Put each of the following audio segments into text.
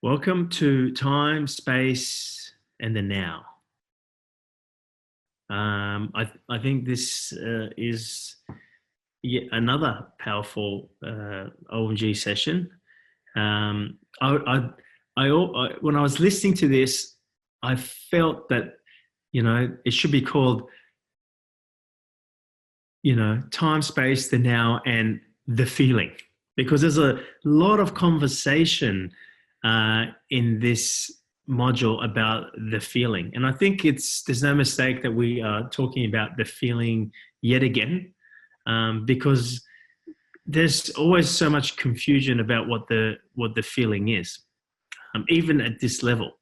Welcome to Time, Space, and the Now. I think this is yet another powerful OMG session. When I was listening to this, I felt that it should be called time, space, the now, and the feeling, because there's a lot of conversation in this module about the feeling. And I think there's no mistake that we are talking about the feeling yet again, because there's always so much confusion about what the feeling is, even at this level.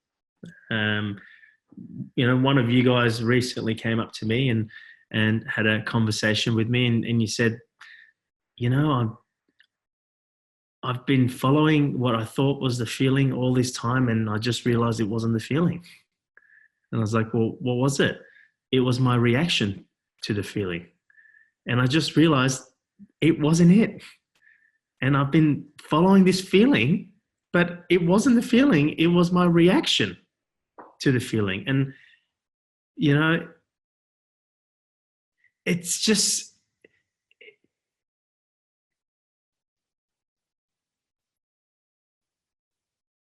One of you guys recently came up to me and had a conversation with me, and you said, I've been following what I thought was the feeling all this time, and I just realized it wasn't the feeling. And I was like, well, what was it? It was my reaction to the feeling. And I just realized it wasn't it. And I've been following this feeling, but it wasn't the feeling. It was my reaction to the feeling. And, it's just,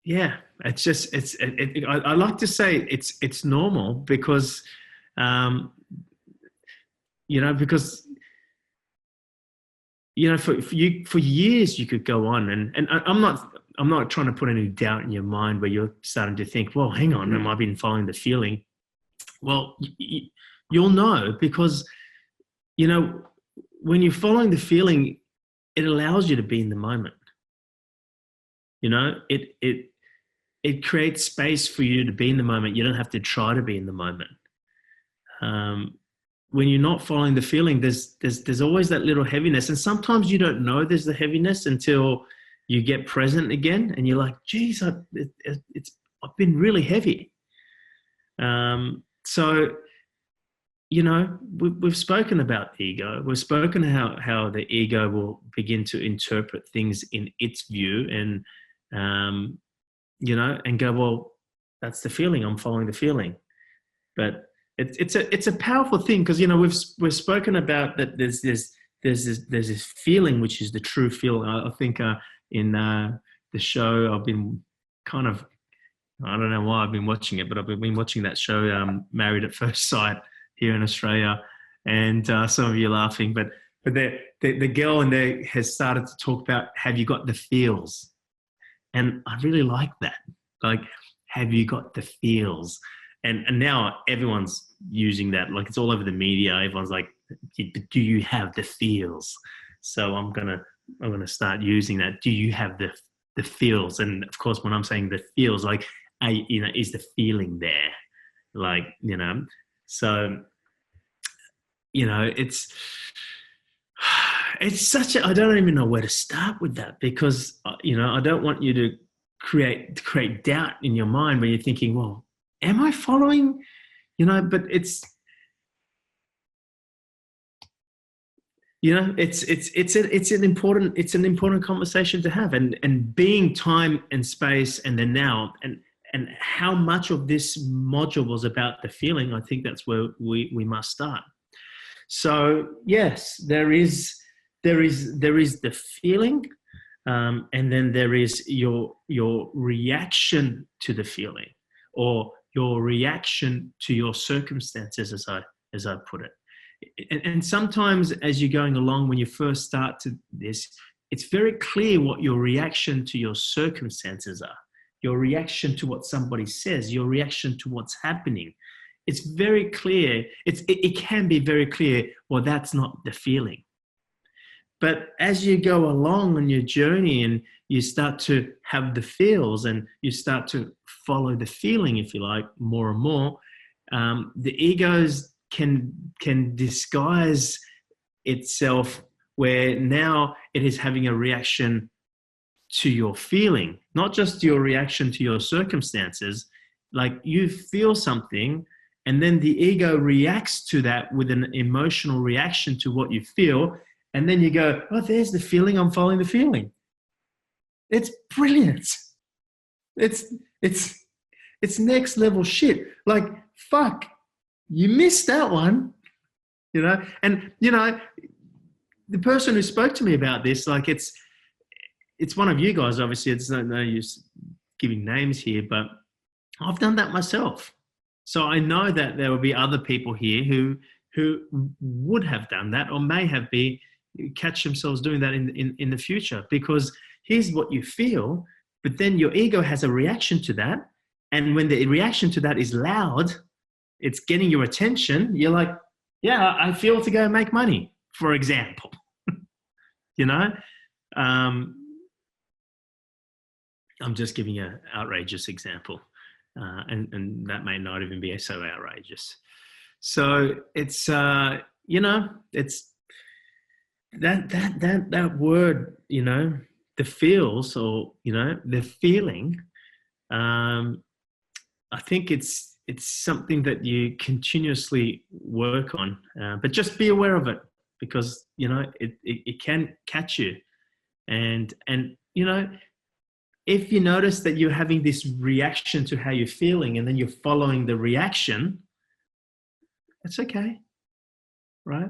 yeah, it's just I like to say it's normal because because for years you could go on, and I'm not trying to put any doubt in your mind where you're starting to think, well, hang on, am I been following the feeling? Well, you'll know, because when you're following the feeling, it allows you to be in the moment. It creates space for you to be in the moment. You don't have to try to be in the moment. When you're not following the feeling, there's always that little heaviness. And sometimes you don't know there's the heaviness until you get present again, and you're like, geez, I've been really heavy. So, we've spoken about ego. We've spoken how the ego will begin to interpret things in its view, and and go, well, that's the feeling. I'm following the feeling. But it's a powerful thing, because we've spoken about that. There's this feeling which is the true feeling. I think in the show, I've been kind of, I don't know why I've been watching it, but I've been watching that show, Married at First Sight, here in Australia, and some of you are laughing, but the girl in there has started to talk about, have you got the feels? And I really like that. Like, have you got the feels? And now everyone's using that. Like, it's all over the media. Everyone's like, do you have the feels? So I'm gonna start using that. Do you have the feels? And of course, when I'm saying the feels, like, is the feeling there? Like, so, it's such a, I don't even know where to start with that, because, I don't want you to create doubt in your mind when you're thinking, well, am I following, but it's an important conversation to have, and being time and space and the now, and how much of this module was about the feeling. I think that's where we must start. So yes, there is the feeling, and then there is your reaction to the feeling, or your reaction to your circumstances, as I put it. And sometimes, as you're going along, when you first start to this, it's very clear what your reaction to your circumstances are, your reaction to what somebody says, your reaction to what's happening. It's very clear. It can be very clear, well, that's not the feeling. But as you go along on your journey and you start to have the feels, and you start to follow the feeling, if you like, more and more, the egos can disguise itself, where now it is having a reaction to your feeling, not just your reaction to your circumstances. Like, you feel something, and then the ego reacts to that with an emotional reaction to what you feel. And then you go, oh, there's the feeling. I'm following the feeling. It's brilliant. It's it's it's next level shit. Like, fuck, you missed that one, you know? And, you know, the person who spoke to me about this, like, it's one of you guys, obviously. It's no use giving names here, but I've done that myself. So I know that there will be other people here who would have done that or may have be catch themselves doing that in the future, because here's what you feel, but then your ego has a reaction to that. And when the reaction to that is loud, it's getting your attention. You're like, yeah, I feel to go make money, for example. You know, um, I'm just giving an outrageous example, and that may not even be so outrageous. So it's you know, it's that word, you know, the feels, or you know, the feeling. I think it's something that you continuously work on, but just be aware of it, because you know it can catch you, and you know, if you notice that you're having this reaction to how you're feeling, and then you're following the reaction, it's okay, right?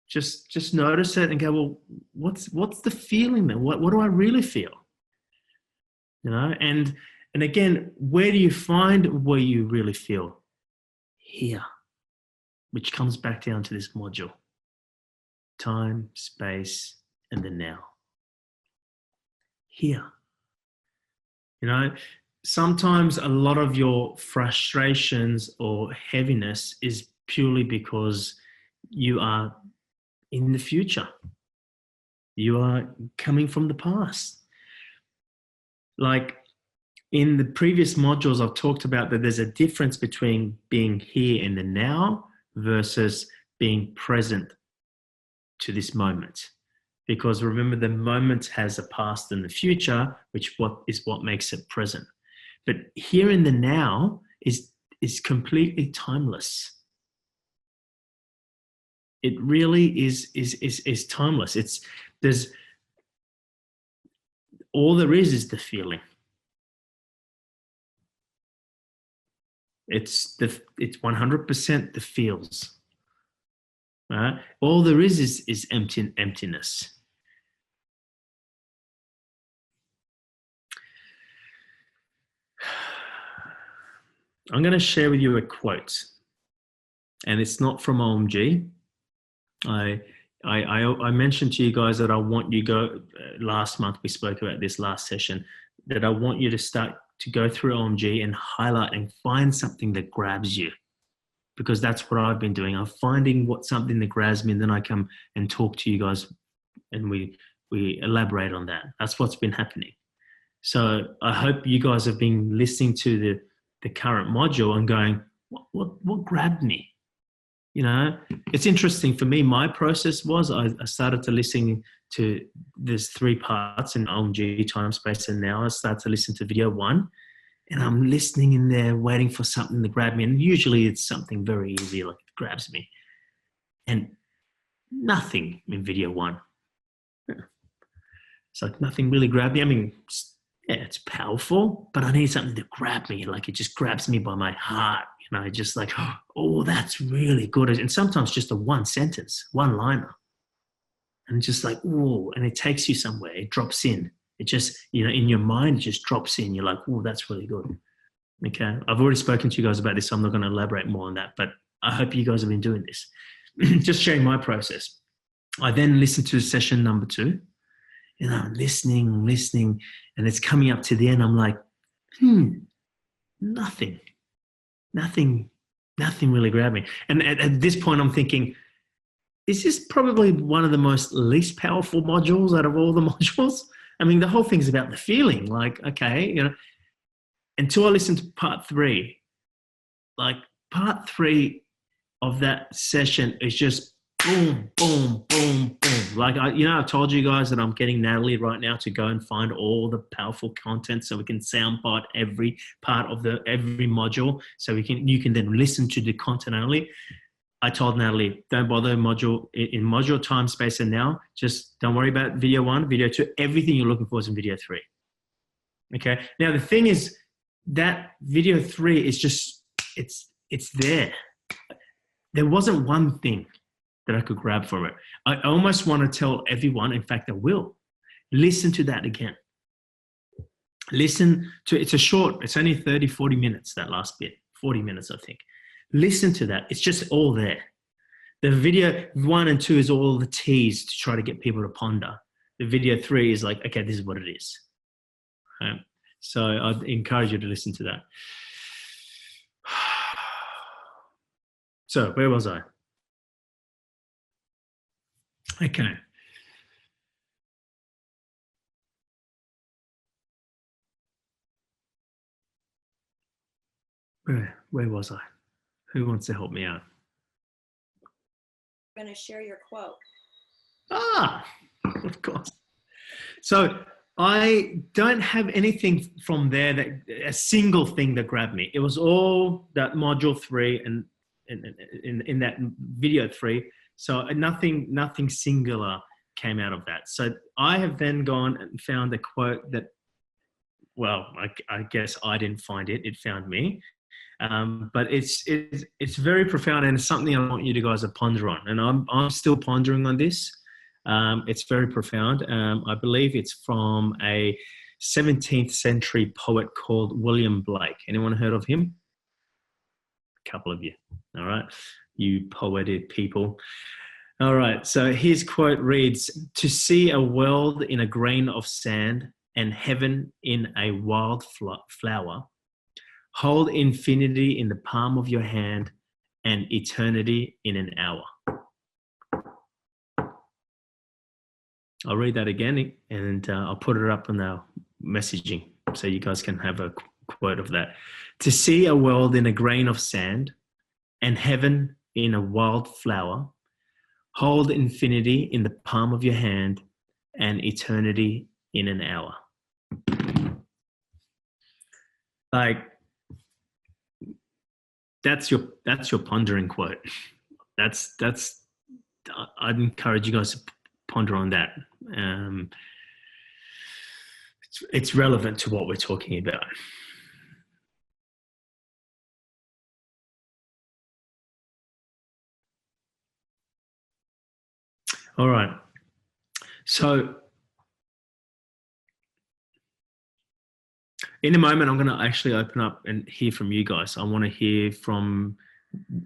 Just notice it and go, well, what's the feeling then? What do I really feel? You know, and again, where do you find where you really feel? Here, which comes back down to this module: time, space, and the now. Here. You know, sometimes a lot of your frustrations or heaviness is purely because you are in the future. You are coming from the past. Like in the previous modules, I've talked about that there's a difference between being here in the now versus being present to this moment. Because remember, the moment has a past and the future, which is what makes it present. But here in the now is completely timeless. It really is timeless. There's all there is the feeling. It's 100% the feels. Right? All there is emptiness. I'm going to share with you a quote, and it's not from OMG. I mentioned to you guys that I want you last month we spoke about this last session, that I want you to start to go through OMG and highlight and find something that grabs you, because that's what I've been doing. I'm finding something that grabs me, and then I come and talk to you guys and we elaborate on that. That's what's been happening. So I hope you guys have been listening to the current module and going, what grabbed me? You know, it's interesting for me. My process was I started to listen to, there's 3 parts in OMG, time, space, and now. I started to listen to video 1, and I'm listening in there, waiting for something to grab me. And usually it's something very easy, like it grabs me. And nothing in video 1. It's like nothing really grabbed me. I mean, yeah, it's powerful, but I need something to grab me. Like it just grabs me by my heart. You know, just like, oh, that's really good. And sometimes just a 1 sentence, 1-liner. And just like, oh, and it takes you somewhere. It drops in. It just, you know, in your mind, it just drops in. You're like, oh, that's really good. Okay. I've already spoken to you guys about this, so I'm not going to elaborate more on that, but I hope you guys have been doing this. Just sharing my process. I then listened to session number 2. And I'm listening, and it's coming up to the end. I'm like, nothing really grabbed me. And at this point, I'm thinking, is this probably one of the most least powerful modules out of all the modules? I mean, the whole thing's about the feeling. Like, okay, you know, until I listened to part 3, like part 3 of that session is just boom, boom, boom, boom. Like, I've told you guys that I'm getting Natalie right now to go and find all the powerful content so we can soundbite every part of every module, so you can then listen to the content only. I told Natalie, don't bother in module, time, space, and now. Just don't worry about video 1, video 2. Everything you're looking for is in video 3. Okay. Now the thing is that video 3 is just, it's there. There wasn't one thing that I could grab from it. I almost want to tell everyone, in fact, I will, listen to that again. Listen to, it's a short, it's only 30, 40 minutes, that last bit, 40 minutes, I think. Listen to that. It's just all there. The video 1 and 2 is all the tease to try to get people to ponder. The video 3 is like, okay, this is what it is. Right? So I'd encourage you to listen to that. So where was I? Okay. Where was I? Who wants to help me out? I'm going to share your quote. Ah, of course. So I don't have anything from there, that a single thing that grabbed me. It was all that module 3 and in that video 3. So nothing singular came out of that. So I have then gone and found a quote that, well, I guess I didn't find it. It found me. But it's very profound, and it's something I want you guys to ponder on. And I'm still pondering on this. It's very profound. I believe it's from a 17th century poet called William Blake. Anyone heard of him? A couple of you. All right. You poetic people. All right. So his quote reads, "To see a world in a grain of sand and heaven in a wild flower, hold infinity in the palm of your hand and eternity in an hour." I'll read that again, and I'll put it up on the messaging so you guys can have a quote of that. "To see a world in a grain of sand and heaven in a wild flower, hold infinity in the palm of your hand and eternity in an hour." Like, that's your pondering quote. I'd encourage you guys to ponder on that. It's relevant to what we're talking about. All right. So in a moment, I'm going to actually open up and hear from you guys. I want to hear from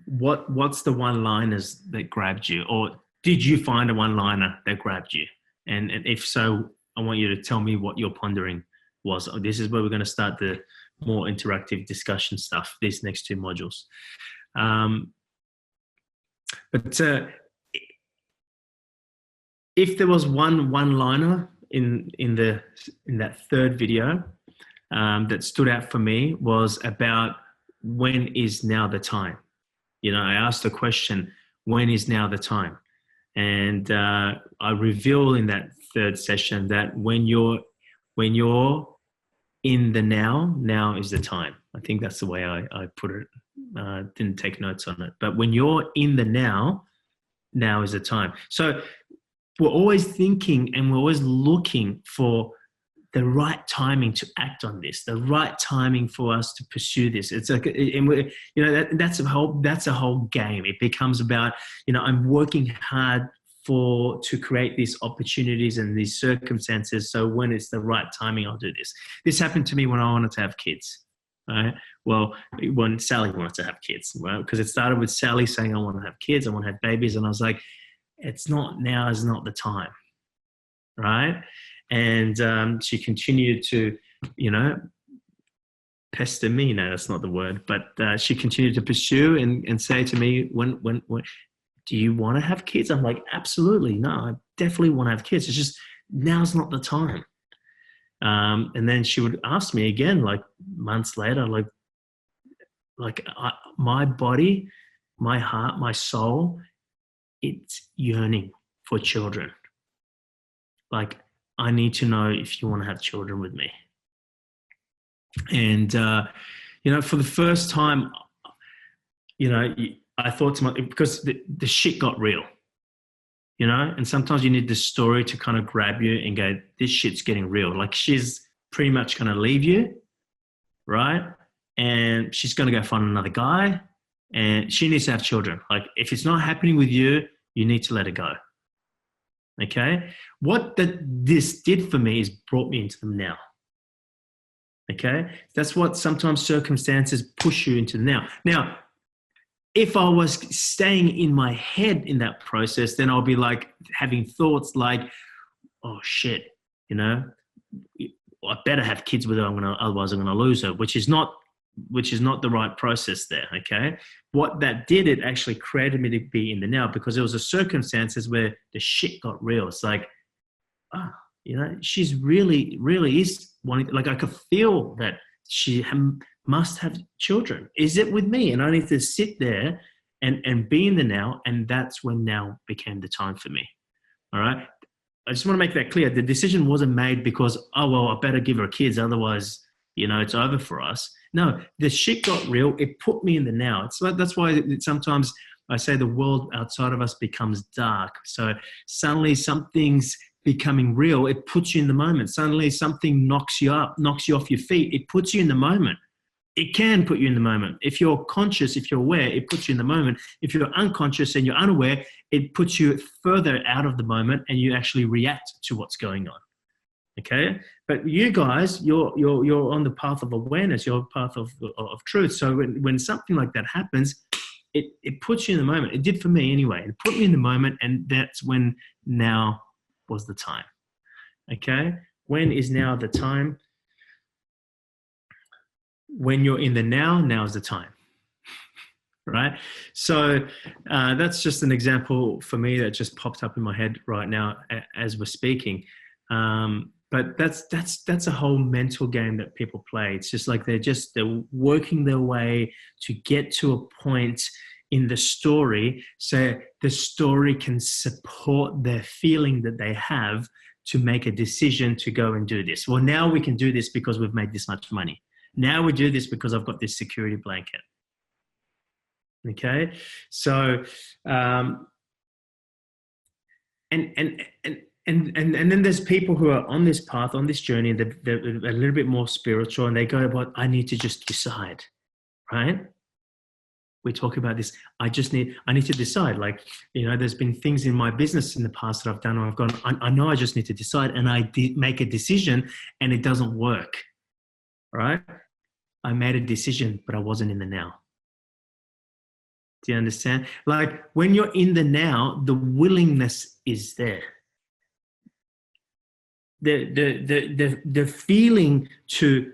what's the one-liners that grabbed you, or did you find a one-liner that grabbed you? And if so, I want you to tell me what your pondering was. This is where we're going to start the more interactive discussion stuff, these next 2 modules. But if there was one-liner in that 3rd video that stood out for me, was about when is now the time. You know, I asked the question, when is now the time? And I reveal in that 3rd session that when you're in the now is the time. I think that's the way I put it. Didn't take notes on it. But when you're in the now is the time. So we're always thinking and we're always looking for the right timing to act on this, the right timing for us to pursue this. It's like, and we, you know, that's a whole game. It becomes about, you know, I'm working hard to create these opportunities and these circumstances. So when it's the right timing, I'll do this. This happened to me when I wanted to have kids. Right? Well, when Sally wanted to have kids, well, because it started with Sally saying, I want to have kids, I want to have babies. And I was like, now is not the time. Right? And she continued to, you know, pester me. No, that's not the word. But she continued to pursue and say to me, when do you want to have kids? I'm like, absolutely. No, I definitely want to have kids. It's just, now's not the time. And then she would ask me again, like months later, my body, my heart, my soul, it's yearning for children. Like, I need to know if you want to have children with me. And, you know, for the first time, you know, I thought to myself, because the shit got real, you know, and sometimes you need the story to kind of grab you and go, this shit's getting real. Like, she's pretty much going to leave you, right? And she's going to go find another guy, and she needs to have children. Like, if it's not happening with you, you need to let it go. Okay? What this did for me is brought me into the now. Okay? That's what sometimes circumstances push you into the now. Now, if I was staying in my head in that process, then I'll be like having thoughts like, oh shit, you know, I better have kids with her, otherwise I'm gonna lose her, which is not the right process there. Okay. What that did, it actually created me to be in the now, because there was a circumstances where the shit got real. It's like, you know, she's really, really is wanting, like, I could feel that she must have children. Is it with me? And I need to sit there and be in the now. And that's when now became the time for me. All right. I just want to make that clear. The decision wasn't made because, oh, well, I better give her kids. Otherwise, you know, it's over for us. No, the shit got real. It put me in the now. It's like, that's why sometimes I say the world outside of us becomes dark. So suddenly something's becoming real. It puts you in the moment. Suddenly something knocks you up, knocks you off your feet. It puts you in the moment. It can put you in the moment. If you're conscious, if you're aware, it puts you in the moment. If you're unconscious and you're unaware, it puts you further out of the moment and you actually react to what's going on. Okay? But you guys, you're on the path of awareness, you're on the path of truth. So when something like that happens, it puts you in the moment. It did for me anyway. It put me in the moment, and that's when now was the time. Okay? When is now the time? When you're in the now's the time, right? So that's just an example for me that just popped up in my head right now as we're speaking. But that's a whole mental game that people play. It's just like they're working their way to get to a point in the story so the story can support their feeling that they have to make a decision to go and do this. Well, now we can do this because we've made this much money. Now we do this because I've got this security blanket. Okay, so and then there's people who are on this path, on this journey, and they're a little bit more spiritual, and they go, "What I need to just decide," right? We talk about this. I need to decide. Like, you know, there's been things in my business in the past that I've done, and I've gone, I know I just need to decide, and I did make a decision, and it doesn't work. Right? I made a decision, but I wasn't in the now. Do you understand? Like, when you're in the now, the willingness is there. The feeling to,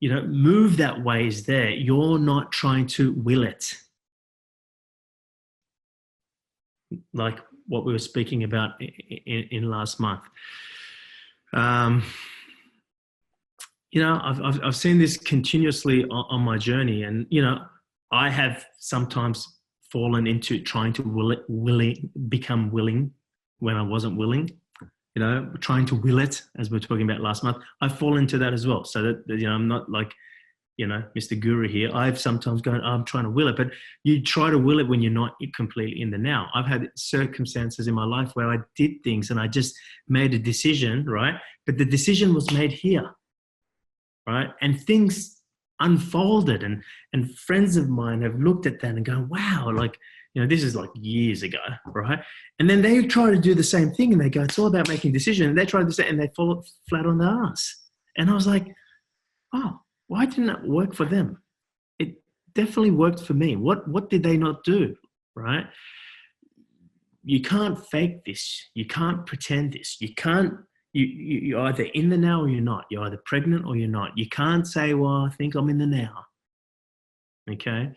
you know, move that way is there. You're not trying to will it. Like what we were speaking about in last month. You know, I've seen this continuously on my journey, and you know, I have sometimes fallen into trying to become willing when I wasn't willing. You know, trying to will it, as we were talking about last month. I fall into that as well. So that, you know, I'm not like, you know, Mr. Guru here. I've sometimes gone, I'm trying to will it, but you try to will it when you're not completely in the now. I've had circumstances in my life where I did things and I just made a decision, right? But the decision was made here. Right? And things unfolded, and friends of mine have looked at that and go, wow, like, you know, this is like years ago, right? And then they try to do the same thing and they go, it's all about making decisions. And they try to do that and they fall flat on their ass. And I was like, oh, why didn't it work for them? It definitely worked for me. What did they not do, right? You can't fake this. You can't pretend this. You can't. You're either in the now or you're not. You're either pregnant or you're not. You can't say, well, I think I'm in the now. Okay?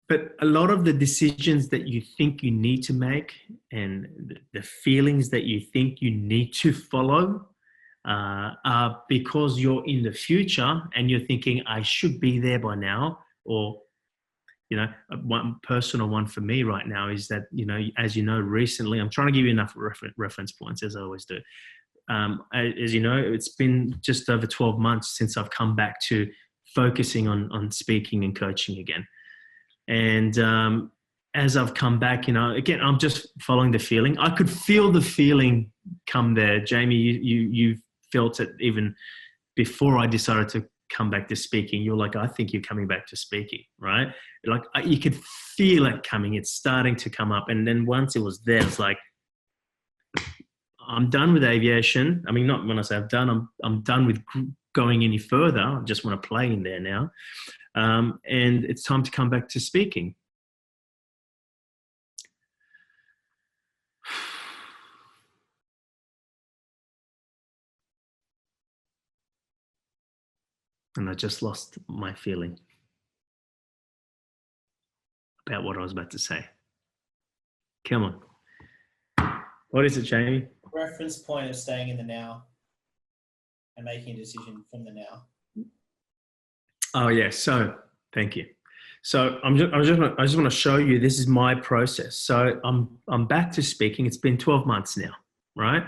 But a lot of the decisions that you think you need to make and the feelings that you think you need to follow are because you're in the future and you're thinking, I should be there by now, or you know, one personal one for me right now is that, you know, as you know, recently, I'm trying to give you enough reference points, as I always do. As you know, it's been just over 12 months since I've come back to focusing on speaking and coaching again. And as I've come back, again, I'm just following the feeling. I could feel the feeling come there. Jamie, you felt it even before I decided to come back to speaking. You're like, I think you're coming back to speaking, right? Like you could feel it coming. It's starting to come up. And then once it was there, it's like, I'm done with aviation. I mean, not when I say I'm done with going any further. I just want to play in there now. And it's time to come back to speaking. And I just lost my feeling about what I was about to say. Come on. What is it, Jamie? Reference point of staying in the now and making a decision from the now. Oh, yeah. So thank you. So I just want to show you, this is my process. So I'm back to speaking. It's been 12 months now, right?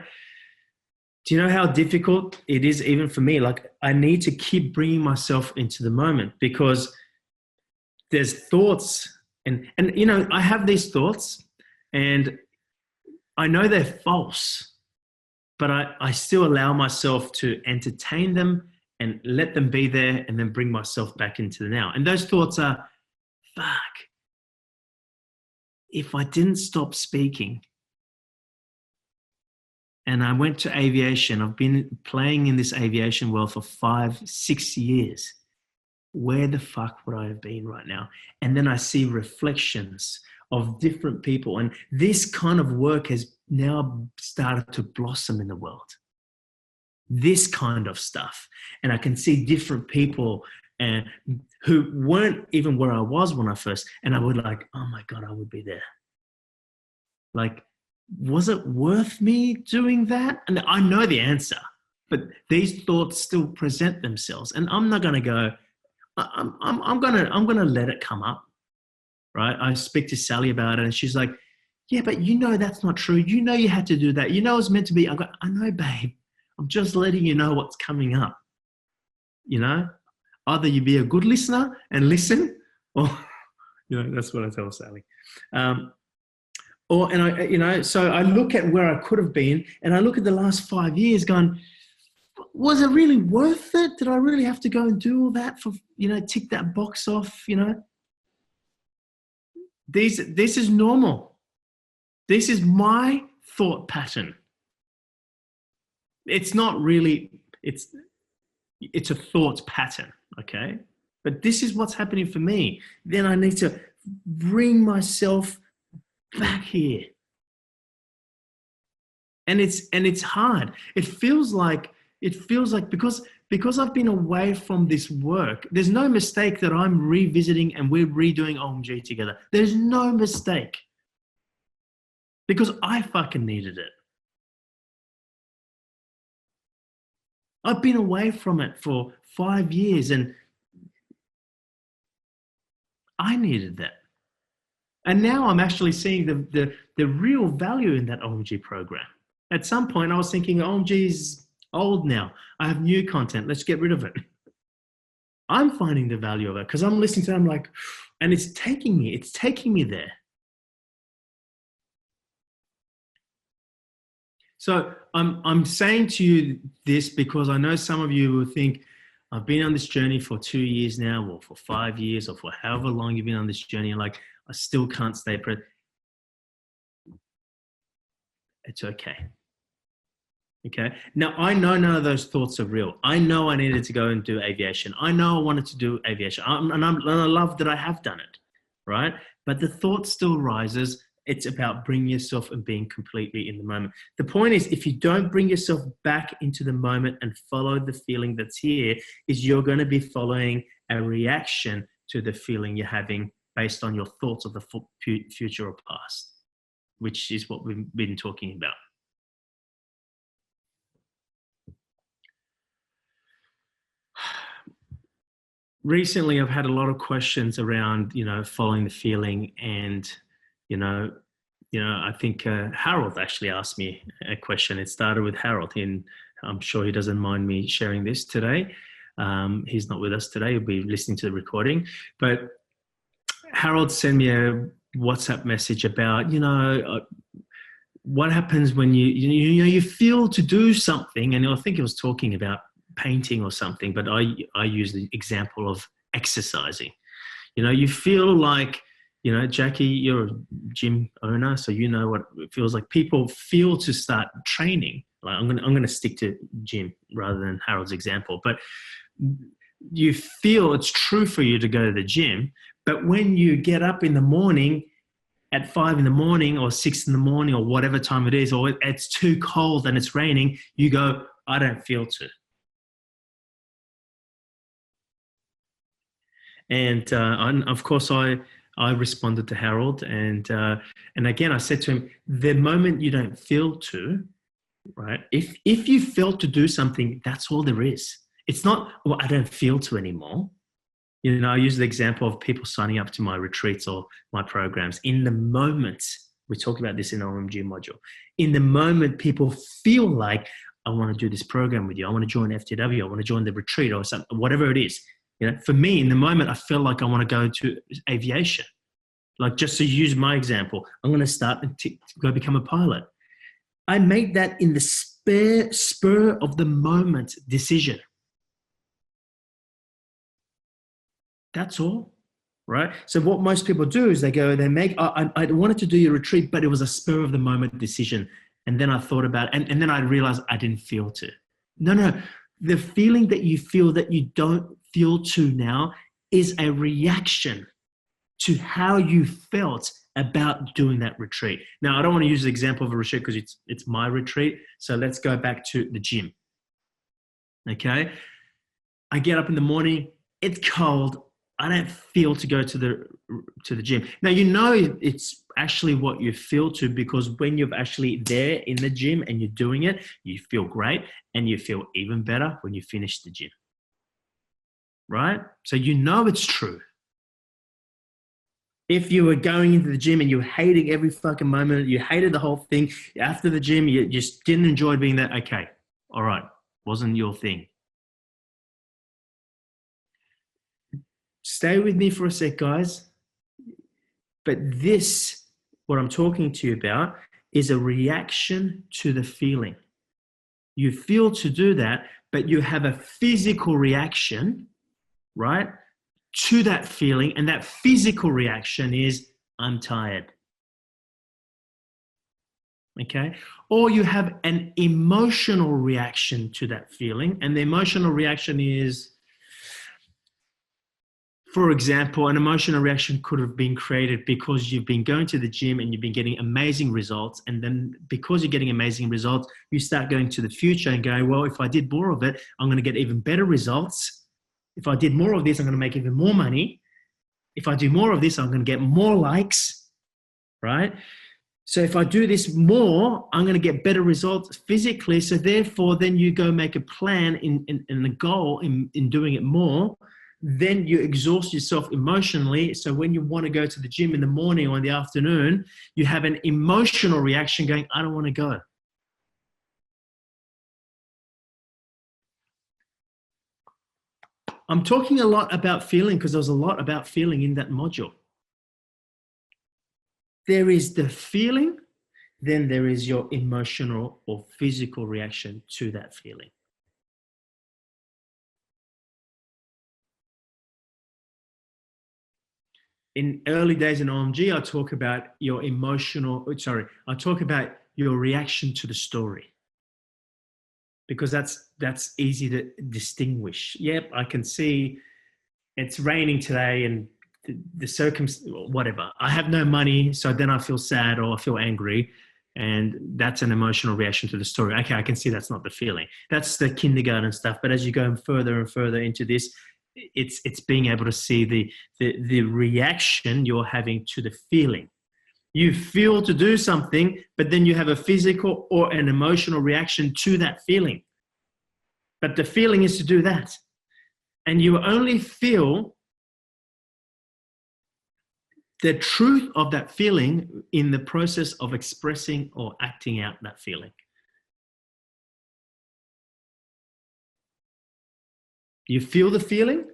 Do you know how difficult it is even for me? Like I need to keep bringing myself into the moment because there's thoughts and I have these thoughts and I know they're false, but I still allow myself to entertain them and let them be there and then bring myself back into the now. And those thoughts are, fuck, if I didn't stop speaking and I went to aviation, I've been playing in this aviation world for 5-6 years, where the fuck would I have been right now? And then I see reflections of different people. And this kind of work has now started to blossom in the world. This kind of stuff. And I can see different people who weren't even where I was when I first, and I would like, oh my God, I would be there. Like, was it worth me doing that? And I know the answer, but these thoughts still present themselves. And I'm not going to go, I'm gonna let it come up, right? I speak to Sally about it and she's like, yeah, but that's not true. You had to do that. It's meant to be. I know, babe. I'm just letting you know what's coming up. Either you be a good listener and listen, or that's what I tell Sally. So I look at where I could have been, and I look at the last 5 years, going, was it really worth it? Did I really have to go and do all that for tick that box off? This is normal. This is my thought pattern. It's not really. It's a thought pattern, okay? But this is what's happening for me. Then I need to bring myself back here. And it's hard. It feels like because I've been away from this work, there's no mistake that I'm revisiting and we're redoing OMG together. There's no mistake. Because I fucking needed it. I've been away from it for 5 years and I needed that. And now I'm actually seeing the real value in that OMG program. At some point I was thinking, OMG is old now. I have new content. Let's get rid of it. I'm finding the value of it because I'm listening to it. I'm like, and it's taking me there. So I'm saying to you this because I know some of you will think, I've been on this journey for 2 years now, or for 5 years, or for however long you've been on this journey, and like, I still can't stay present. It's okay. Okay. Now, I know none of those thoughts are real. I know I needed to go and do aviation. I know I wanted to do aviation. And I love that I have done it, right? But the thought still rises. It's about bringing yourself and being completely in the moment. The point is, if you don't bring yourself back into the moment and follow the feeling that's here, is you're going to be following a reaction to the feeling you're having based on your thoughts of the future or past, which is what we've been talking about. Recently, I've had a lot of questions around, following the feeling, and, I think Harold actually asked me a question. It started with Harold, and I'm sure he doesn't mind me sharing this today. He's not with us today. He'll be listening to the recording. But Harold sent me WhatsApp message about, what happens when you feel to do something, and I think it was talking about painting or something, but I use the example of exercising. You feel like, Jackie, you're a gym owner, so you know what it feels like. People feel to start training. Like I'm gonna stick to gym rather than Harold's example, but you feel it's true for you to go to the gym, but when you get up in the morning at 5 in the morning or 6 in the morning or whatever time it is, or it's too cold and it's raining, you go, I don't feel to. And of course, I responded to Harold, and again I said to him, the moment you don't feel to, right? If you felt to do something, that's all there is. It's not, well, I don't feel to anymore. I use the example of people signing up to my retreats or my programs. In the moment, we talk about this in the OMG module. In the moment, people feel like, I want to do this program with you. I want to join FTW. I want to join the retreat or something, whatever it is. For me, in the moment, I feel like I want to go to aviation. Like, just to use my example, I'm going to start and go become a pilot. I made that in the spur of the moment decision. That's all, right? So what most people do is they make, I wanted to do your retreat, but it was a spur of the moment decision. And then I thought about it, and then I realized I didn't feel to. No. The feeling that you feel that you don't feel to now is a reaction to how you felt about doing that retreat. Now, I don't want to use the example of a retreat because it's my retreat. So let's go back to the gym. Okay. I get up in the morning, it's cold. I don't feel to go to the gym. Now, it's actually what you feel to, because when you're actually there in the gym and you're doing it, you feel great, and you feel even better when you finish the gym. Right? So it's true. If you were going into the gym and you were hating every fucking moment, you hated the whole thing, after the gym, you just didn't enjoy being there, okay, all right, wasn't your thing. Stay with me for a sec, guys. But this, what I'm talking to you about, is a reaction to the feeling. You feel to do that, but you have a physical reaction, right, to that feeling. And that physical reaction is, I'm tired. Okay? Or you have an emotional reaction to that feeling. And the emotional reaction is, for example, an emotional reaction could have been created because you've been going to the gym and you've been getting amazing results. And then because you're getting amazing results, you start going to the future and going, well, if I did more of it, I'm going to get even better results. If I did more of this, I'm going to make even more money. If I do more of this, I'm going to get more likes, right? So if I do this more, I'm going to get better results physically. So therefore, then you go make a plan in a goal in doing it more. Then you exhaust yourself emotionally. So when you want to go to the gym in the morning or in the afternoon, you have an emotional reaction going, I don't want to go. I'm talking a lot about feeling because there's a lot about feeling in that module. There is the feeling, then there is your emotional or physical reaction to that feeling. In early days in OMG, I talk about I talk about your reaction to the story, because that's easy to distinguish. Yep, I can see it's raining today and the whatever. I have no money, so then I feel sad or I feel angry, and that's an emotional reaction to the story. Okay, I can see that's not the feeling. That's the kindergarten stuff. But as you go further and further into this, it's being able to see the reaction you're having to the feeling. You feel to do something, but then you have a physical or an emotional reaction to that feeling. But the feeling is to do that. And you only feel the truth of that feeling in the process of expressing or acting out that feeling. You feel the feeling,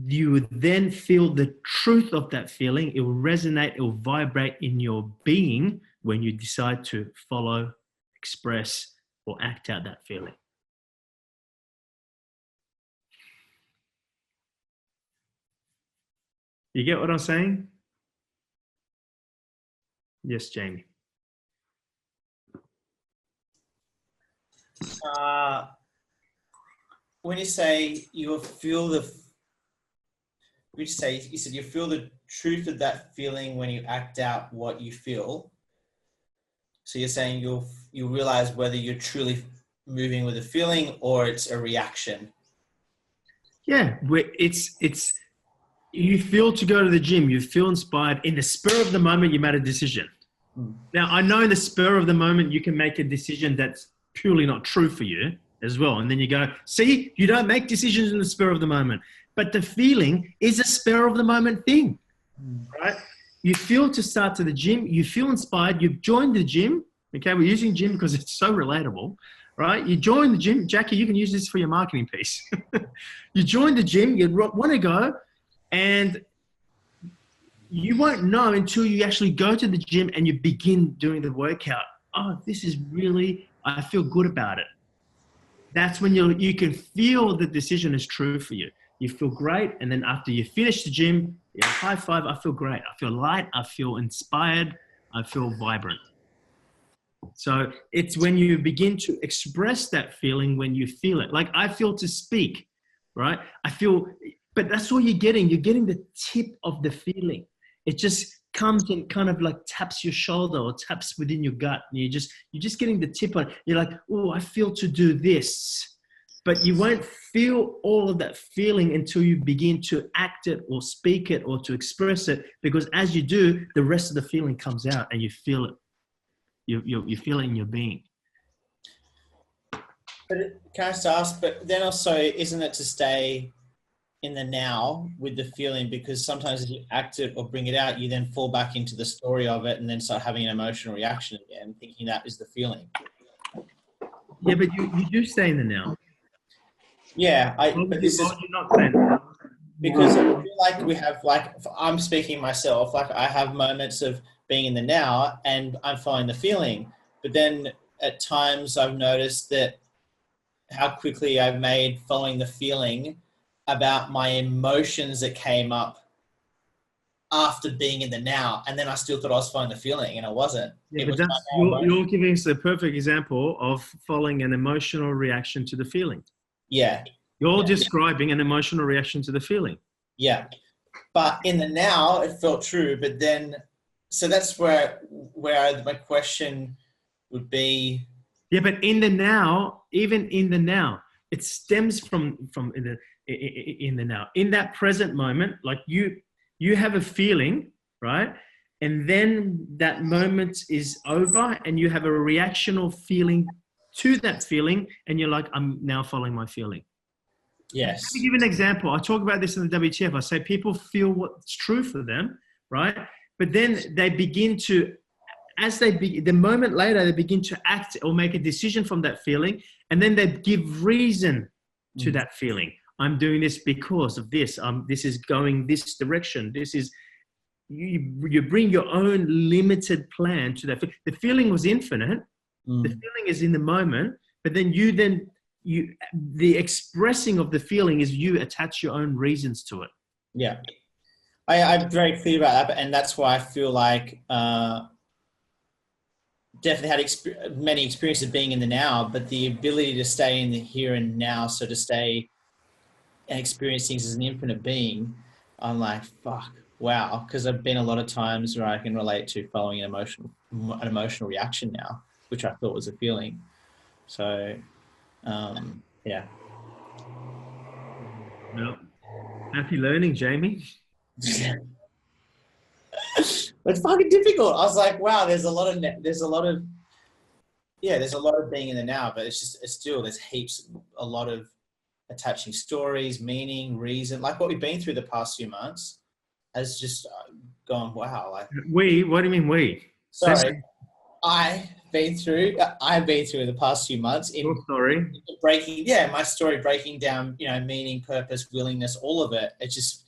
you then feel the truth of that feeling. It will resonate, it will vibrate in your being when you decide to follow, express, or act out that feeling. You get what I'm saying? Yes, Jamie. When you say you feel the, you said you feel the truth of that feeling when you act out what you feel. So you're saying you'll realize whether you're truly moving with a feeling or it's a reaction. Yeah, it's you feel to go to the gym, you feel inspired. In the spur of the moment, you made a decision. Now, I know in the spur of the moment, you can make a decision that's purely not true for you as well. And then you go, see, you don't make decisions in the spur of the moment. But the feeling is a spur of the moment thing, right? You feel to start to the gym, you feel inspired, you've joined the gym. Okay, we're using gym because it's so relatable, right? You join the gym. Jackie, you can use this for your marketing piece. You join the gym, you want to go, and you won't know until you actually go to the gym and you begin doing the workout. Oh, this is really, I feel good about it. That's when you can feel the decision is true for you. You feel great. And then after you finish the gym, you high five, I feel great. I feel light. I feel inspired. I feel vibrant. So it's when you begin to express that feeling when you feel it. Like I feel to speak, right? I feel, but that's all you're getting. You're getting the tip of the feeling. It just comes and kind of like taps your shoulder or taps within your gut. And you're just getting the tip on it. You're like, oh, I feel to do this. But you won't feel all of that feeling until you begin to act it or speak it or to express it. Because as you do, the rest of the feeling comes out and you feel it. You feel it in your being. But can I just ask, but then also, isn't it to stay in the now with the feeling? Because sometimes if you act it or bring it out, you then fall back into the story of it and then start having an emotional reaction again, thinking that is the feeling. Yeah, but you do stay in the now. Yeah, but this is not stay in the now? because I feel like we have, like, I'm speaking myself, like I have moments of being in the now and I'm following the feeling. But then at times I've noticed that how quickly I've made following the feeling about my emotions that came up after being in the now. And then I still thought I was following the feeling and I wasn't. Yeah, but you're giving us the perfect example of following an emotional reaction to the feeling. Yeah. You're describing an emotional reaction to the feeling. Yeah. But in the now, it felt true. But then, so that's where my question would be. Yeah, but in the now, even in the now, it stems from in the now. In that present moment, like you have a feeling, right? And then that moment is over and you have a reactional feeling to that feeling and you're like, I'm now following my feeling. Yes. Let me give you an example. I talk about this in the WTF. I say people feel what's true for them, right? But then they begin to, the moment later, they begin to act or make a decision from that feeling. And then they give reason to that feeling. I'm doing this because of this. This is going this direction. This is, you bring your own limited plan to that. The feeling was infinite. The feeling is in the moment, but then the expressing of the feeling is you attach your own reasons to it. Yeah. I'm very clear about that. And that's why I feel like definitely had many experiences of being in the now, but the ability to stay in the here and now, so to stay and experience things as an infinite being, I'm like, fuck, wow. Because I've been a lot of times where I can relate to following an emotional reaction now, which I thought was a feeling. So, yeah. Well, happy learning, Jamie. It's fucking difficult. I was like, wow, there's a lot of being in the now, but it's still, there's a lot of attaching stories, meaning, reason, like what we've been through the past few months has just gone, wow. Like, what do you mean we? sorry, been through, I've been through in the past few months in Your story. breaking, my story, breaking down, meaning, purpose, willingness, all of it. It's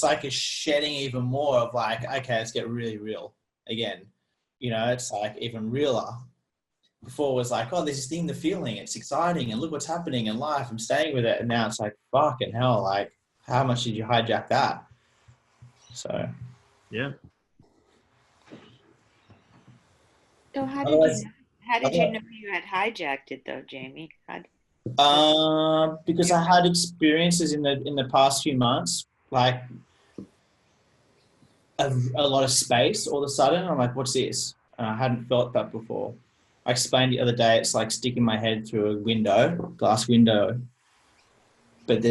like a shedding even more of like, okay, let's get really real again. It's like even realer. Before it was like, oh, this thing, the feeling, it's exciting, and look what's happening in life. I'm staying with it, and now it's like, fucking hell, like, how much did you hijack that? So, yeah. So how did you know you had hijacked it though, Jamie? Because I had experiences in the past few months, like a lot of space all of a sudden. I'm like, what's this? And I hadn't felt that before. I explained the other day, it's like sticking my head through a glass window. But I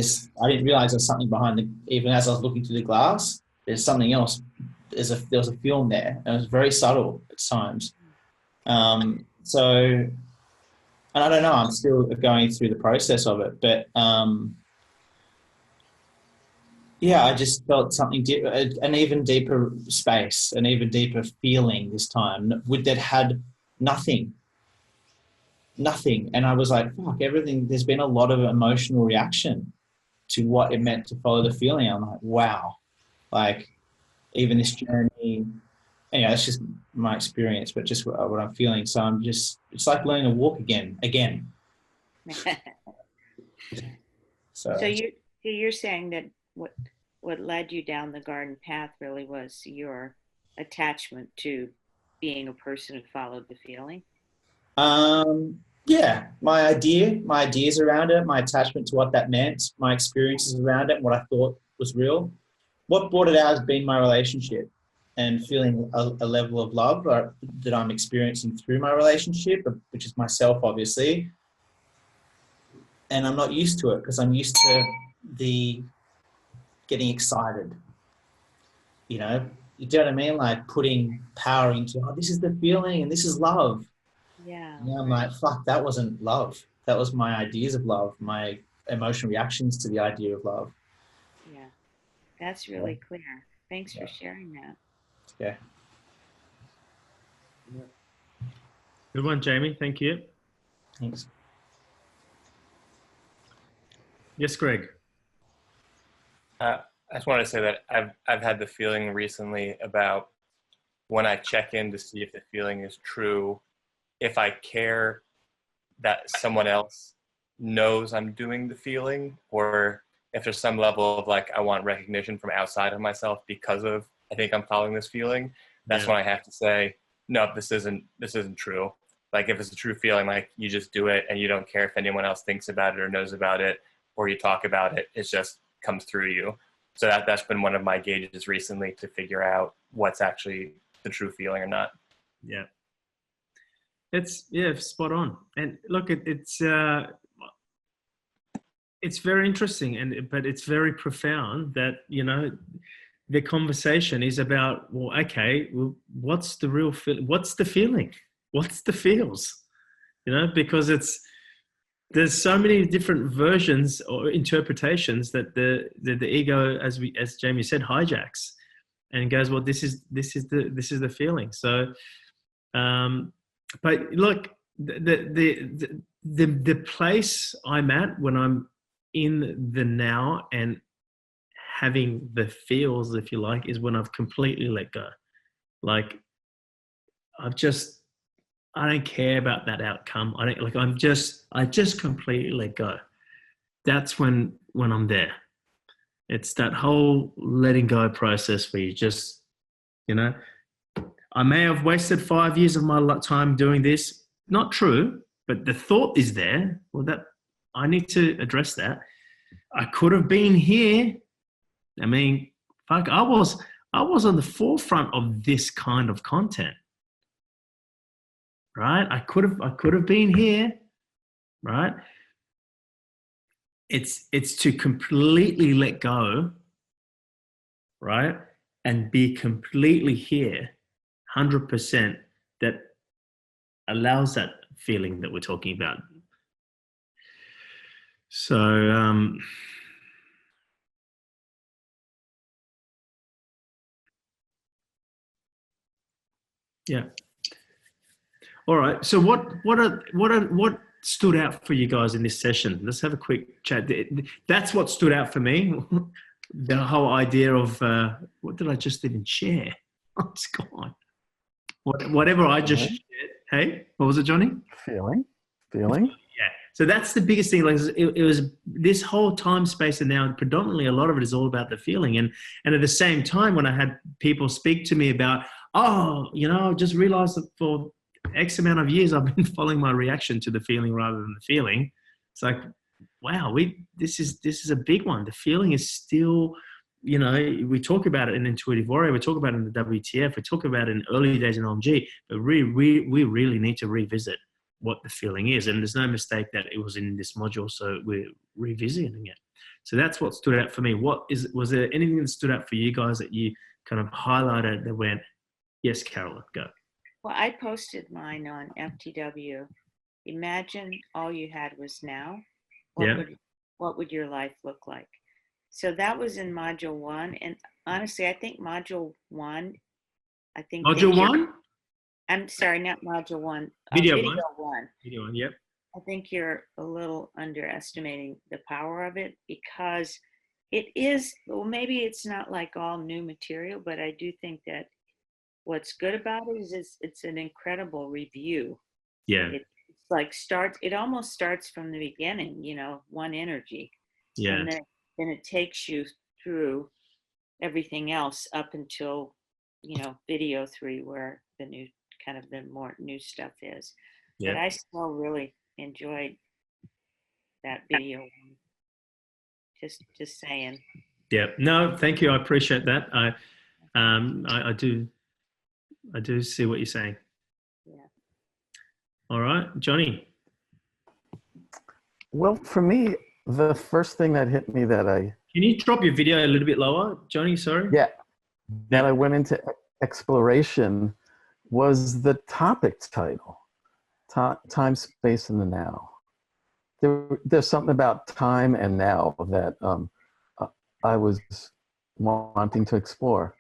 didn't realize there's something behind even as I was looking through the glass, there's something else. There was a film there, and it was very subtle at times. So, and I don't know, I'm still going through the process of it, but I just felt something an even deeper space, an even deeper feeling this time that had nothing. And I was like, fuck, everything, there's been a lot of emotional reaction to what it meant to follow the feeling. I'm like, wow, like even this journey, it's just my experience, but just what I'm feeling. So it's like learning to walk again. So you're saying that what led you down the garden path really was your attachment to being a person who followed the feeling? My ideas around it, my attachment to what that meant, my experiences around it, and what I thought was real. What brought it out has been my relationship and feeling a level of love that I'm experiencing through my relationship, which is myself, obviously. And I'm not used to it because I'm used to the getting excited. You know what I mean? Like putting power into, oh, this is the feeling and this is love. Yeah. And I'm like, fuck, that wasn't love. That was my ideas of love, my emotional reactions to the idea of love. Yeah, that's really clear. Thanks for sharing that. Yeah. Good one, Jamie. Thank you. Thanks. Yes, Greg. I just want to say that I've had the feeling recently about when I check in to see if the feeling is true, if I care that someone else knows I'm doing the feeling, or if there's some level of like I want recognition from outside of myself because of I think I'm following this feeling. That's when I have to say, no, this isn't true. Like if it's a true feeling, like you just do it and you don't care if anyone else thinks about it or knows about it or you talk about it. It just comes through you. So that's been one of my gauges recently to figure out what's actually the true feeling or not. Yeah. It's spot on. And look, it's very interesting, but it's very profound that the conversation is about, well, okay, well, what's the real feeling? What's the feeling? What's the feels? Because there's so many different versions or interpretations that the ego, as Jamie said, hijacks and goes, well, this is the feeling. So, but look, the place I'm at when I'm in the now and having the feels, if you like, is when I've completely let go. Like I don't care about that outcome. I just completely let go. That's when I'm there. It's that whole letting go process where you just, I may have wasted 5 years of my time doing this. Not true, but the thought is there. Well, that I need to address that. I could have been here. I mean, fuck, I was on the forefront of this kind of content. Right? I could have been here, right? It's to completely let go, right? And be completely here, 100%, that allows that feeling that we're talking about. So yeah. All right. So what stood out for you guys in this session? Let's have a quick chat. That's what stood out for me. The whole idea of what did I just even share? Oh, it's gone. Whatever I just shared. Hey, what was it, Johnny? Feeling. Yeah. So that's the biggest thing. Like it was this whole time, space, and now predominantly a lot of it is all about the feeling. And at the same time, when I had people speak to me about, oh, I just realized that for X amount of years I've been following my reaction to the feeling rather than the feeling. It's like, wow, this is a big one. The feeling is still, we talk about it in Intuitive Warrior, we talk about it in the WTF, we talk about it in early days in OMG, but we really need to revisit what the feeling is. And there's no mistake that it was in this module, so we're revisiting it. So that's what stood out for me. Was there anything that stood out for you guys that you kind of highlighted that went, yes, Carolyn, go? Well, I posted mine on FTW. Imagine all you had was now. What would your life look like? So that was in module 1. And honestly, I think module 1, Module 1? I'm sorry, not module 1. Video 1. Video 1, yep. I think you're a little underestimating the power of it, because it is, well, maybe it's not like all new material, but I do think that what's good about it is it's an incredible review. Yeah. It's like it almost starts from the beginning, one energy. Yeah. And then it takes you through everything else up until, video 3, where the new kind of the more new stuff is. Yeah. But I still really enjoyed that video. Just saying. Yeah. No, thank you. I appreciate that. I do see what you're saying. Yeah. All right, Johnny. Well, for me, the first thing that hit me Can you drop your video a little bit lower, Johnny? Sorry. Yeah. That I went into exploration was the topic title, Time, Space, and the Now. There's something about time and now that I was wanting to explore.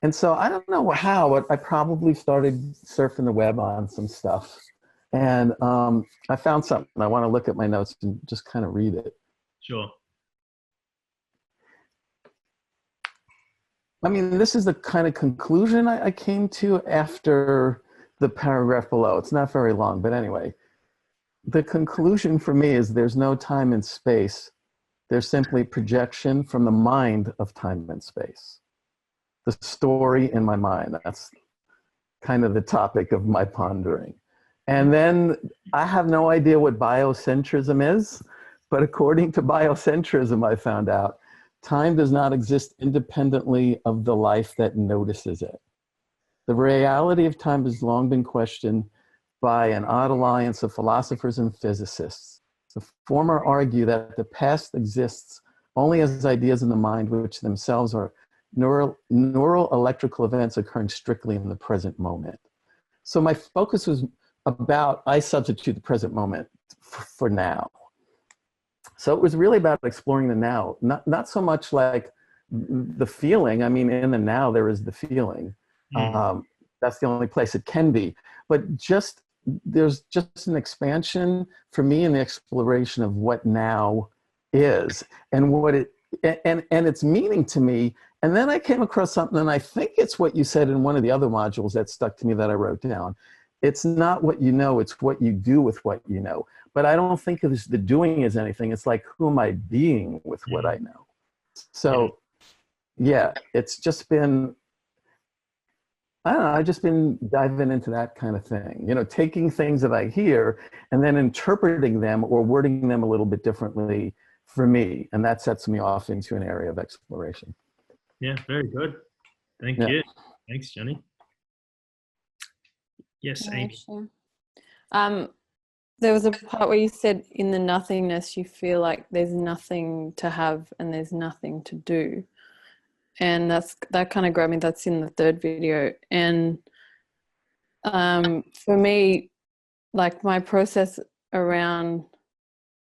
And so I don't know how, but I probably started surfing the web on some stuff. And I found something. I want to look at my notes and just kind of read it. Sure. I mean, this is the kind of conclusion I came to after the paragraph below. It's not very long, but anyway. The conclusion for me is there's no time and space. There's simply projection from the mind of time and space. The story in my mind, that's kind of the topic of my pondering. And then I have no idea what biocentrism is, but according to biocentrism, I found out time does not exist independently of the life that notices it. The reality of time has long been questioned by an odd alliance of philosophers and physicists. The former argue that the past exists only as ideas in the mind, which themselves are neural electrical events occurring strictly in the present moment. So my focus was about, I substitute the present moment for now. So it was really about exploring the now, not so much like the feeling. I mean, in the now, there is the feeling. That's the only place it can be. But there's just an expansion for me in the exploration of what now is and what and its meaning to me. And then I came across something, and I think it's what you said in one of the other modules that stuck to me that I wrote down. It's not what you know, it's what you do with what you know. But I don't think of the doing as anything. It's like, who am I being with what I know? So yeah, it's just been, I don't know, I've just been diving into that kind of thing. Taking things that I hear and then interpreting them or wording them a little bit differently for me. And that sets me off into an area of exploration. Yeah, very good. Thank you. Thanks, Johnny. Yes, Amy. Sure. There was a part where you said in the nothingness, you feel like there's nothing to have and there's nothing to do. And that kind of grabbed me. That's in the 3rd video. And for me, like my process around,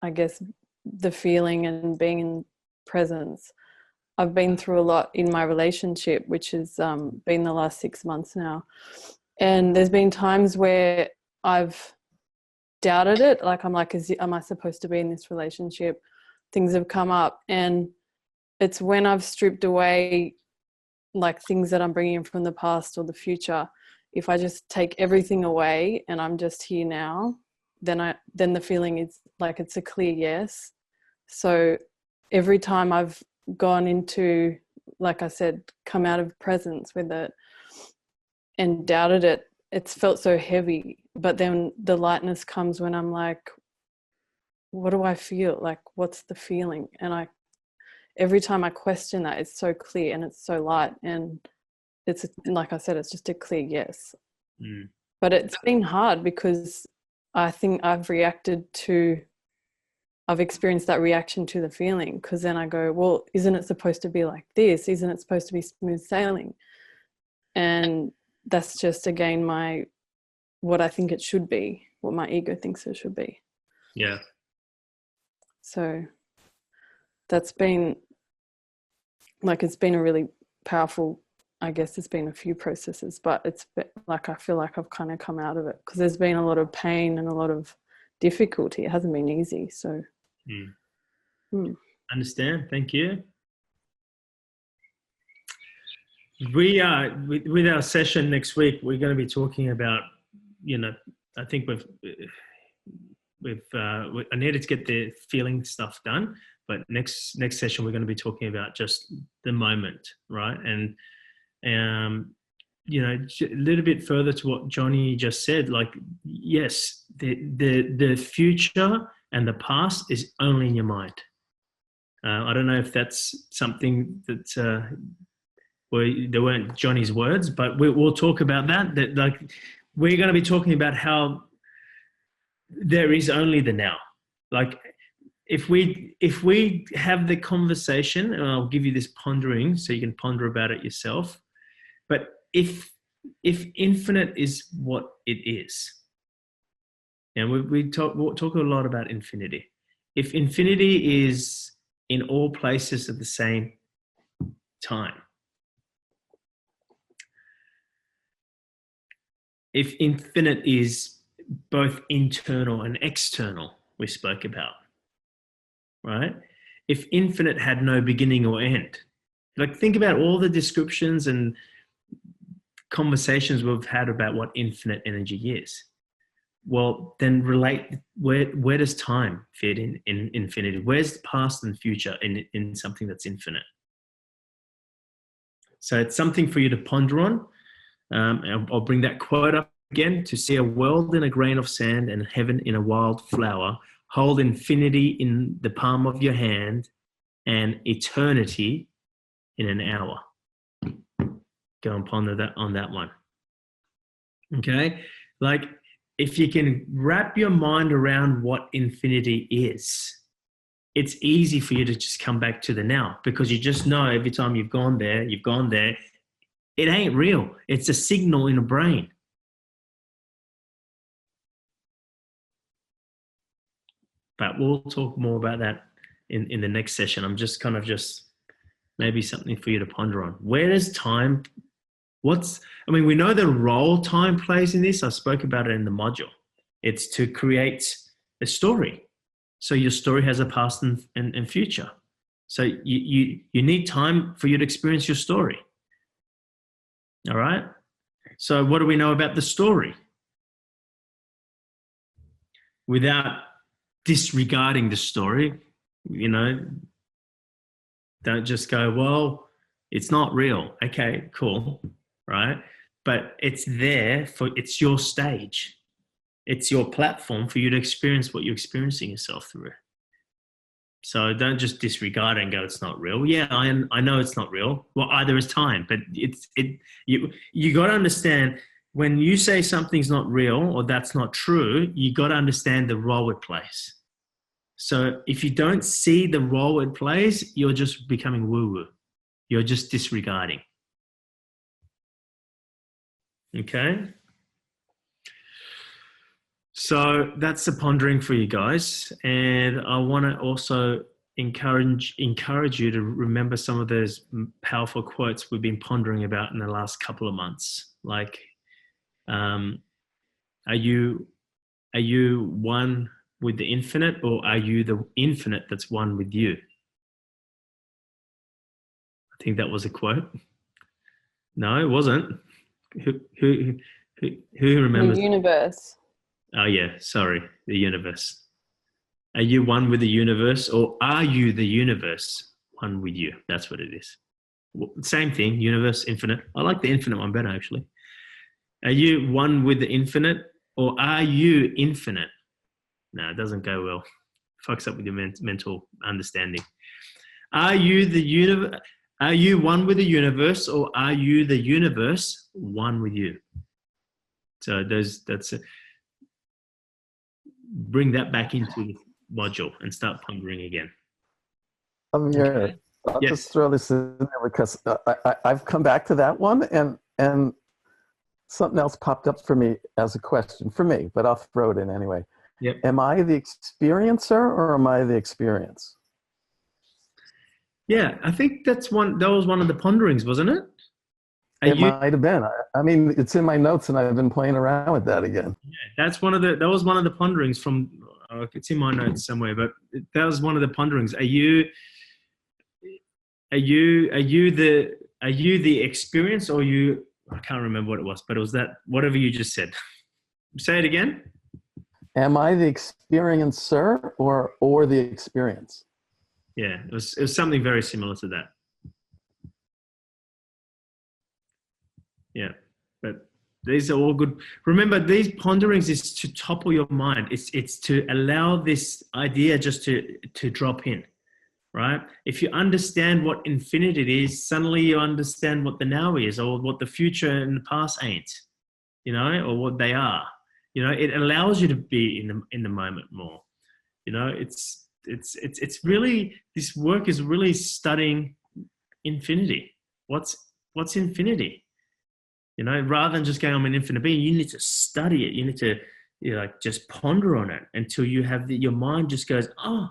I guess, the feeling and being in presence, I've been through a lot in my relationship, which has been the last 6 months now. And there's been times where I've doubted it. Like I'm like, am I supposed to be in this relationship? Things have come up, and it's when I've stripped away like things that I'm bringing in from the past or the future. If I just take everything away and I'm just here now, then the feeling is like it's a clear yes. So every time I've gone into, like I said, come out of presence with it and doubted it, it's felt so heavy. But then the lightness comes when I'm like, what do I feel? Like, what's the feeling? And every time I question that, it's so clear and it's so light. And it's, like I said, it's just a clear yes. Mm. But it's been hard because I think I've experienced that reaction to the feeling, because then I go, well, isn't it supposed to be like this? Isn't it supposed to be smooth sailing? And that's just, again, what I think it should be, what my ego thinks it should be. Yeah. So that's been, like, it's been a really powerful, I guess it's been a few processes, but it's been, like, I feel like I've kind of come out of it, because there's been a lot of pain and a lot of difficulty. It hasn't been easy. So Understand. Thank you. We are with our session next week. We're going to be talking about, I think I needed to get the feeling stuff done, but next session we're going to be talking about just the moment, right? And a little bit further to what Johnny just said, like, yes, the future and the past is only in your mind. I don't know if that's something that they weren't Johnny's words, but we'll talk about that. That, like, we're going to be talking about how there is only the now. Like, if we have the conversation, and I'll give you this pondering so you can ponder about it yourself. But if infinite is what it is, and we'll talk a lot about infinity. If infinity is in all places at the same time, if infinite is both internal and external, we spoke about, right? If infinite had no beginning or end, like, think about all the descriptions and conversations we've had about what infinite energy is. Well, then relate, where does time fit in infinity? Where's the past and future in something that's infinite? So it's something for you to ponder on. I'll bring that quote up again: to see a world in a grain of sand and heaven in a wild flower, hold infinity in the palm of your hand and eternity in an hour. Go and ponder that on that one. Okay? Like, if you can wrap your mind around what infinity is, it's easy for you to just come back to the now, because you just know every time you've gone there, it ain't real. It's a signal in the brain. But we'll talk more about that in the next session. I'm just maybe something for you to ponder on. Where does time, we know the role time plays in this. I spoke about it in the module. It's to create a story. So your story has a past and future. So you need time for you to experience your story. All right? So what do we know about the story? Without disregarding the story, don't just go, well, it's not real. Okay, cool, right? But it's it's your stage. It's your platform for you to experience what you're experiencing yourself through. So don't just disregard it and go, it's not real. Yeah, I know it's not real. Well, there is time, but you got to understand, when you say something's not real or that's not true, you got to understand the role it plays. So if you don't see the role it plays, you're just becoming woo-woo. You're just disregarding. Okay? So that's the pondering for you guys. And I want to also encourage you to remember some of those powerful quotes we've been pondering about in the last couple of months. Like, are you are you one with the infinite, or are you the infinite that's one with you? I think that was a quote. No, it wasn't. Who remembers? The universe. Oh yeah, sorry, the universe. Are you one with the universe, or are you the universe one with you? That's what it is. Same thing, universe, infinite. I like the infinite one better, actually. Are you one with the infinite, or are you infinite? No, it doesn't go well. Fucks up with your mental understanding. Are you the universe? Are you one with the universe, or are you the universe one with you? So that's it. Bring that back into the module and start pondering again. Amir, I'll Yes. just throw this in there because I've come back to that one, and something else popped up for me as a question for me, but I'll throw it in anyway. Yep. Am I the experiencer, or am I the experience? Yeah, I think that was one of the ponderings, wasn't it? It might have been. I mean, it's in my notes, and I've been playing around with that again. Yeah, that was one of the ponderings from. It's in my notes somewhere, but that was one of the ponderings. Are you the experience, or you? I can't remember what it was, but it was that whatever you just said. Say it again. Am I the experiencer, or the experience? Yeah, it was something very similar to that. Yeah, but these are all good. Remember, these ponderings is to topple your mind. It's to allow this idea just to drop in, right? If you understand what infinity is, suddenly you understand what the now is, or what the future and the past ain't, or what they are. It allows you to be in the moment more. It's really, this work is really studying infinity. What's infinity? Rather than just going, I'm an infinite being, you need to study it. You need to just ponder on it until you have your mind just goes, oh,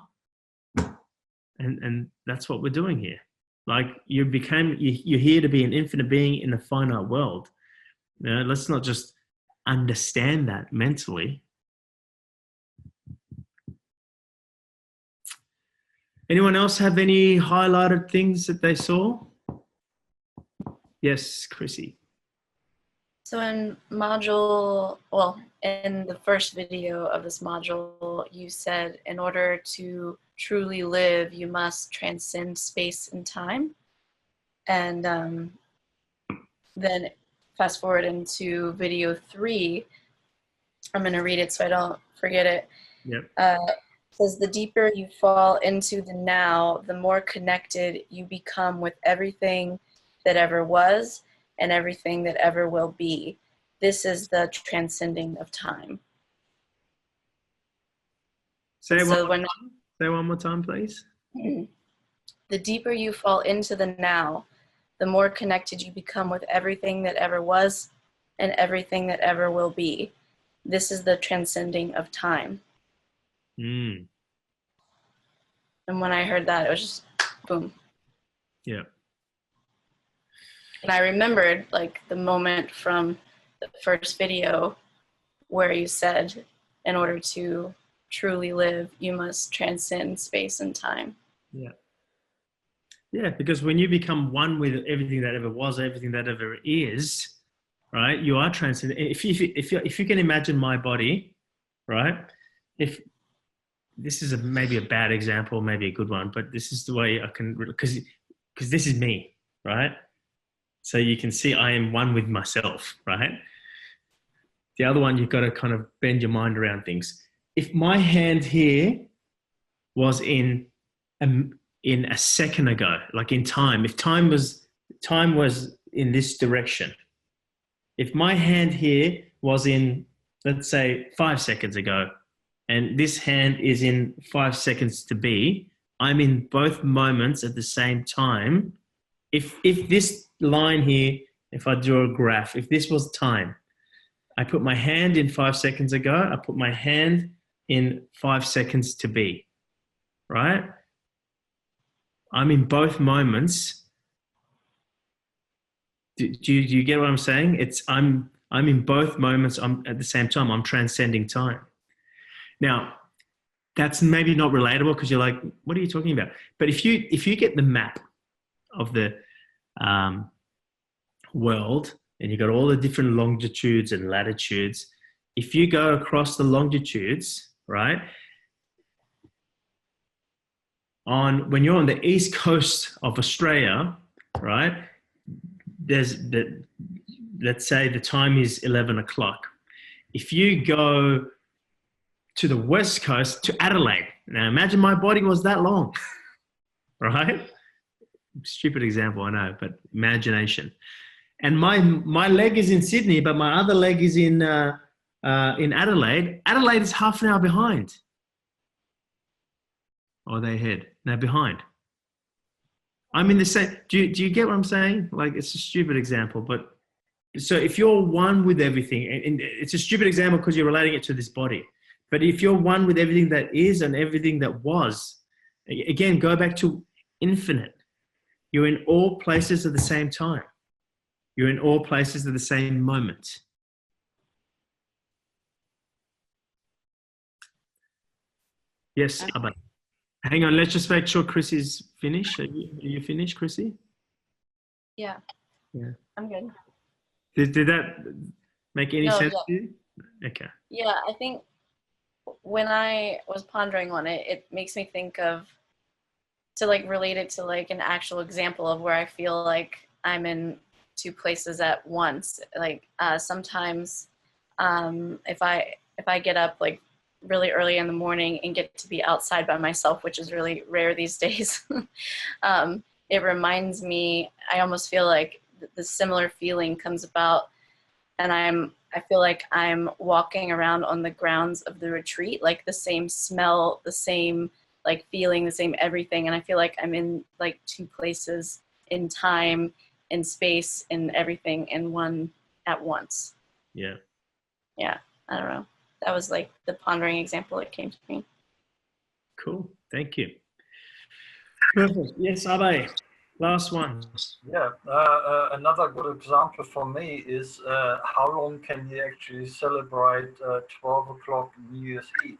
and that's what we're doing here. Like you're here to be an infinite being in a finite world. Let's not just understand that mentally. Anyone else have any highlighted things that they saw? Yes, Chrissy. So in the first video of this module, you said in order to truly live, you must transcend space and time. And then fast forward into video 3, I'm going to read it so I don't forget it. Yep. Says, the deeper you fall into the now, the more connected you become with everything that ever was and everything that ever will be. This is the transcending of time. Say one more time, please. The deeper you fall into the now, the more connected you become with everything that ever was and everything that ever will be. This is the transcending of time. Mm. And when I heard that, it was just boom. Yeah. And I remembered like the moment from the first video where you said, in order to truly live, you must transcend space and time. Yeah. Yeah, because when you become one with everything that ever was, everything that ever is, right? You are transcendent. If you can imagine my body, right? If this is maybe a bad example, maybe a good one, but this is the way I can, because this is me, right? So you can see I am one with myself, right? The other one, you've got to kind of bend your mind around things. If my hand here was in a second ago, like in time, if time was in this direction, if my hand here was in, let's say, 5 seconds ago, and this hand is in 5 seconds to be, I'm in both moments at the same time. If this line here, if I draw a graph, if this was time, I put my hand in 5 seconds ago, I put my hand in 5 seconds to be, right? I'm in both moments. Do you get what I'm saying? I'm in both moments. I'm at the same time. I'm transcending time. Now, that's maybe not relatable because you're like, what are you talking about? But if you get the map of the world and you've got all the different longitudes and latitudes, if you go across the longitudes, right, when you're on the east coast of Australia, right, let's say the time is 11 o'clock. If you go to the west coast, to Adelaide, now imagine my body was that long, right? Stupid example, I know, but imagination. And my leg is in Sydney, but my other leg is in Adelaide. Adelaide is half an hour behind. Or they ahead? No, behind. I'm in the same. Do you get what I'm saying? Like, it's a stupid example, but so if you're one with everything, and it's a stupid example because you're relating it to this body, but if you're one with everything that is and everything that was, again, go back to infinite. You're in all places at the same time. You're in all places at the same moment. Yes, Abba. Hang on, let's just make sure Chrissy's finished. Are you finished, Chrissy? Yeah. Yeah. I'm good. Did that make any sense to you? Okay. Yeah, I think when I was pondering on it, it makes me think of, to like relate it to like an actual example of where I feel like I'm in two places at once. Like sometimes if I get up like really early in the morning and get to be outside by myself, which is really rare these days, it reminds me, I almost feel like the similar feeling comes about, and I feel like I'm walking around on the grounds of the retreat, like the same smell, the same like feeling, the same everything, and I feel like I'm in like two places in time, in space, in everything in one at once. Yeah. Yeah, I don't know. That was like the pondering example that came to me. Cool. Thank you. Perfect. Yes, Abe. Last one. Yeah, another good example for me is how long can you actually celebrate 12 o'clock New Year's Eve?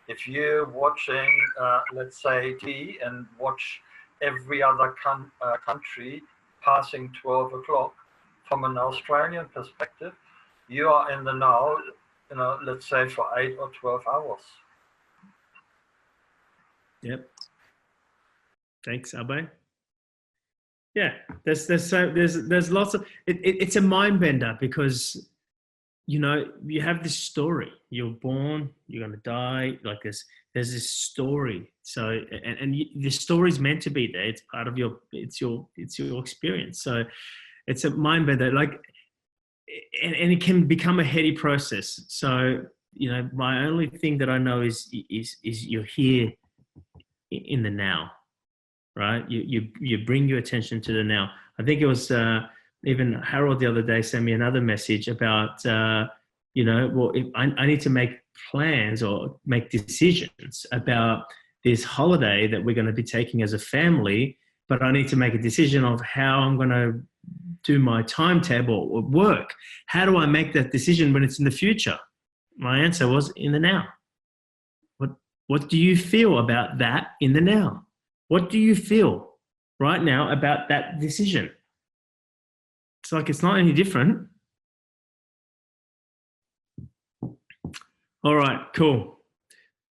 If you're watching, let's say, TV and watch every other country passing 12 o'clock, from an Australian perspective, you are in the now, let's say for 8 or 12 hours. Yep. Thanks, Abe. Yeah, there's lots of it's a mind bender because you have this story. You're born, you're gonna die. Like there's this story. So and the story's meant to be there. It's part of your experience. So it's a mind bender. Like and it can become a heady process. So my only thing that I know is you're here in the now. Right, you bring your attention to the now. I think it was even Harold the other day sent me another message about well, if I need to make plans or make decisions about this holiday that we're going to be taking as a family, but I need to make a decision of how I'm going to do my timetable or work. How do I make that decision when it's in the future? My answer was in the now. What do you feel about that in the now? What do you feel right now about that decision? It's like it's not any different. All right, cool.